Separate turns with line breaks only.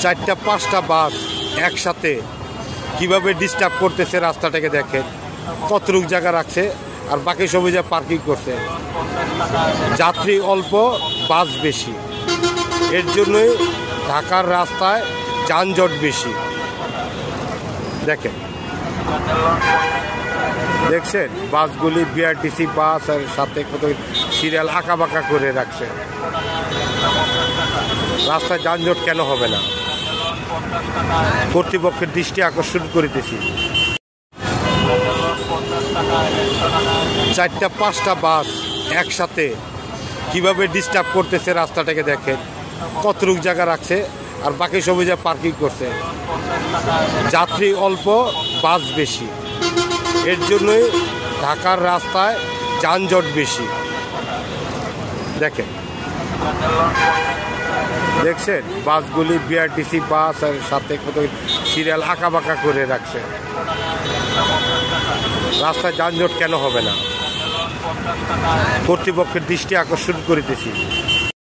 চারটা পাঁচটা বাস একসাথে কিভাবে ডিস্টার্ব করতেছে রাস্তাটাকে দেখেন, কতটুক জায়গা রাখছে আর বাকি সবই যা পার্কিং করছে। যাত্রী অল্প, বাস বেশি, এর জন্যই ঢাকার রাস্তায় যানজট বেশি। দেখেন, দেখছেন বাসগুলি বিআরটিসি বাস আর সাথে কত সিরিয়াল আঁকা বাঁকা করে রাখছে। রাস্তায় যানজট কেন হবে না? কর্তৃপক্ষের দৃষ্টি আকর্ষণ করিতেছি। চারটা পাঁচটা বাস একসাথে কিভাবে ডিস্টার্ব করতেছে রাস্তাটাকে দেখেন, কতটুক জায়গা রাখছে আর বাকি সবই যা পার্কিং করছে। যাত্রী অল্প, বাস বেশি, এর জন্যই ঢাকার রাস্তায় যানজট বেশি। দেখেন, দেখছেন বাসগুলি বিআরটিসি বাস আর সাথে কত সিরিয়াল আঁকা বাঁকা করে রাখছে। রাস্তায় যানজট কেন হবে না? কর্তৃপক্ষের দৃষ্টি আকর্ষণ করিতেছি।